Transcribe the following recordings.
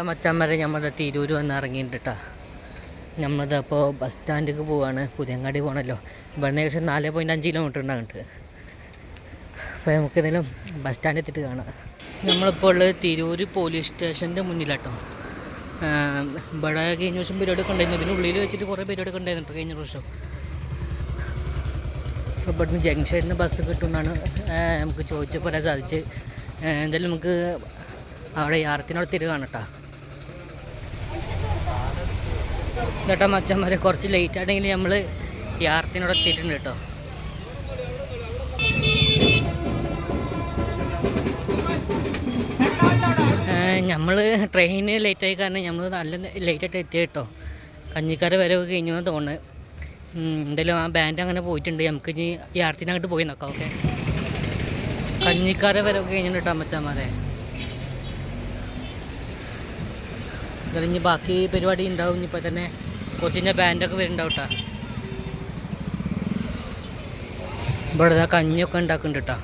മച്ചാന്മാരെ നമ്മുടെ തിരൂർ വന്ന് ഇറങ്ങിയിട്ടുണ്ട് കേട്ടോ. നമ്മളിതപ്പോൾ ബസ് സ്റ്റാൻഡിലേക്ക് പോവാണ്. പുതിയങ്ങാടി പോകണമല്ലോ. ഇവിടുന്ന് ഏകദേശം 4.5 കിലോമീറ്റർ ഉണ്ട് അങ്ങോട്ട്. അപ്പോൾ നമുക്ക് ഏതെങ്കിലും ബസ് സ്റ്റാൻഡ് എത്തിയിട്ട് കാണാം. നമ്മളിപ്പോൾ ഉള്ളത് തിരൂർ പോലീസ് സ്റ്റേഷൻ്റെ മുന്നിലാട്ടോ. ഇവിടെ കഴിഞ്ഞ വർഷം പരിപാടിയൊക്കെ ഉണ്ടായിരുന്നു. ഇതിനുള്ളിൽ വെച്ചിട്ട് കുറേ പരിപാടിയൊക്കെ ഉണ്ടായിരുന്നു കഴിഞ്ഞ വർഷം. അപ്പോൾ ഇവിടുന്ന് ജംഗ്ഷനിൽ നിന്ന് ബസ് കിട്ടുമെന്നാണ് നമുക്ക് ചോദിച്ചപ്പോൾ പറയാൻ സാധിച്ച്. എന്തായാലും നമുക്ക് അവിടെ യാത്രത്തിനടുത്തിട്ട് കാണട്ടോ. കേട്ടോ മച്ചന്മാരെ, കുറച്ച് ലേറ്റ് ആണെങ്കിൽ നമ്മൾ യാത്രത്തിനോട് എത്തിയിട്ടുണ്ട് കേട്ടോ. നമ്മൾ ട്രെയിന് ലേറ്റായി കാരണം നമ്മൾ നല്ല ലേറ്റായിട്ട് എത്തിയ കേട്ടോ. കഞ്ഞിക്കാര വരവ് കഴിഞ്ഞു എന്ന് തോന്നുന്നത്. എന്തായാലും ആ ബാൻഡ് അങ്ങനെ പോയിട്ടുണ്ട്. നമുക്ക് ഇനി യാത്രത്തിന് അങ്ങോട്ട് പോയി നോക്കാം. ഓക്കെ, കഞ്ഞിക്കാര വരവ് കഴിഞ്ഞിട്ട് കേട്ടോ മച്ചന്മാരെ. ഇനി ബാക്കി പരിപാടി ഉണ്ടാവും. ഇനിയിപ്പോൾ തന്നെ കൊച്ചിൻ്റെ ബാൻഡൊക്കെ വരുന്നുണ്ടാവും കേട്ടോ. ഇവിടെ കഞ്ഞിയൊക്കെ ഉണ്ടാക്കുന്നുണ്ട് കേട്ടോ.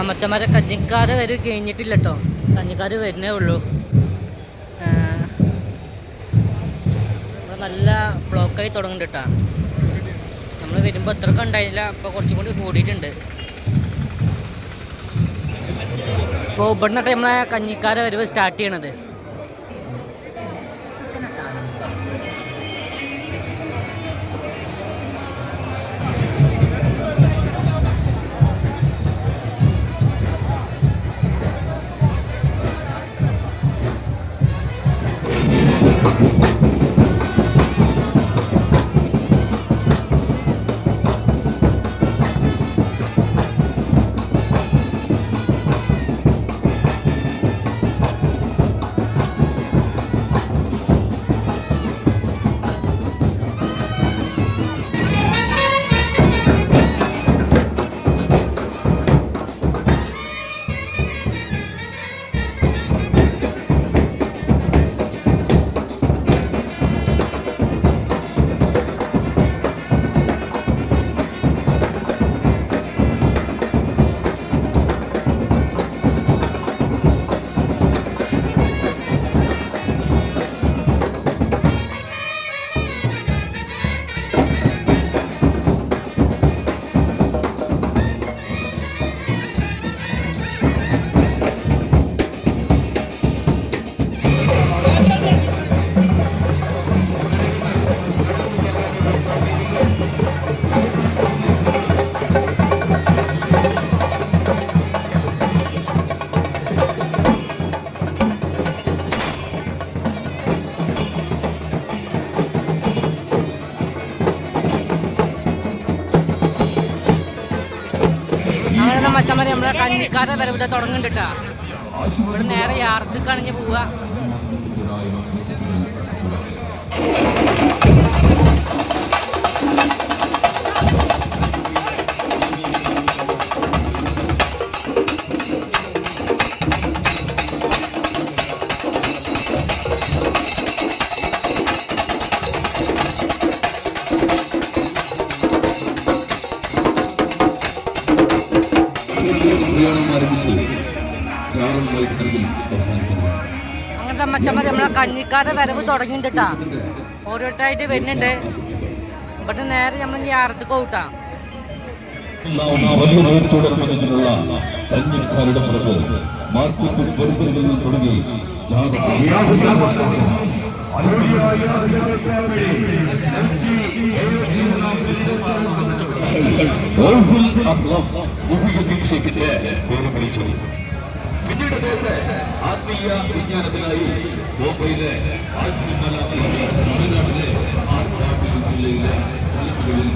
മച്ചന്മാരെ കഞ്ഞിക്കാർ വരെ കഴിഞ്ഞിട്ടില്ല കേട്ടോ. കഞ്ഞിക്കാർ വരുന്നേ ഉള്ളൂ. ഇവിടെ നല്ല ബ്ലോക്കായി തുടങ്ങുന്നുണ്ട് കേട്ടോ. നമ്മൾ വരുമ്പോൾ അത്രയൊക്കെ ഉണ്ടായില്ല, അപ്പോൾ കുറച്ചും കൂടി കൂടിയിട്ടുണ്ട്. ഇപ്പോൾ ഇവിടുന്നൊക്കെ നമ്മളെ കഞ്ഞിക്കാര വരവ് സ്റ്റാർട്ട് ചെയ്യണത്. മച്ചന്മാരെ നമ്മളെ കഞ്ഞിക്കാരെ വരവ് തുടങ്ങുന്നുണ്ട് കേട്ടോ. ഇവിടെ നേരെ യാത്രക്കാണെങ്കിൽ പോവുക. അങ്ങനത്തെ മച്ചന്മാർ നമ്മളെ കഞ്ഞിക്കാരെ വരവ് തുടങ്ങിയിട്ടാ ഓരോരുത്തരായിട്ട് വരുന്നുണ്ട്. ഇവിടെ നേരെ നമ്മൾ ഞാറത്ത് കൂട്ടാ കഞ്ഞിക്കാരുടെ പുറത്ത് മാർക്കറ്റും പരിസരങ്ങളിൽ നിന്ന് തുടങ്ങി പിന്നീട് അദ്ദേഹത്തെ ആത്മീയ വിജ്ഞാനത്തിനായി ബോംബെയിലെ തമിഴ്നാട്ടിലെ ആർപ്പാട് ജില്ലയിലെ തലമുകളിൽ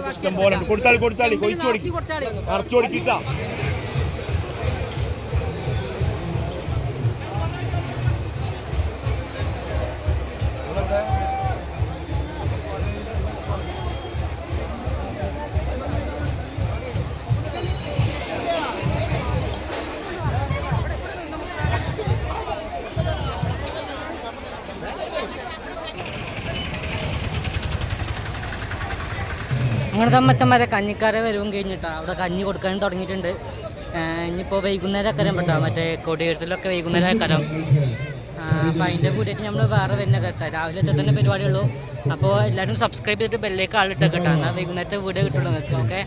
ഇഷ്ടം പോലെ കൊടുത്താളി കൊയിച്ചു കൊടുക്കി അറച്ചു കൊടുക്കിട്ട അങ്ങനത്തെ അമ്മച്ചന്മാരെ കഞ്ഞിക്കാരെ വരവും കഴിഞ്ഞിട്ടാണ് അവിടെ കഞ്ഞി കൊടുക്കാനും തുടങ്ങിയിട്ടുണ്ട്. ഇനിയിപ്പോൾ വൈകുന്നേരം അക്കരം പെട്ടോ മറ്റേ കൊടിയേറ്റത്തിലൊക്കെ വൈകുന്നേരം അക്കരം. അപ്പോൾ അതിൻ്റെ കൂടിയിട്ട് നമ്മൾ വേറെ വരുന്ന കേട്ടോ രാവിലെ തന്നെ പരിപാടിയുള്ളൂ. അപ്പോൾ എല്ലാവരും സബ്സ്ക്രൈബ് ചെയ്തിട്ട് ബെല്ലേക്ക് ആളിട്ട് കേട്ടോ. എന്നാൽ വൈകുന്നേരത്തെ വീഡിയോ കിട്ടുള്ളൂ നിങ്ങൾക്ക്. ഓക്കെ.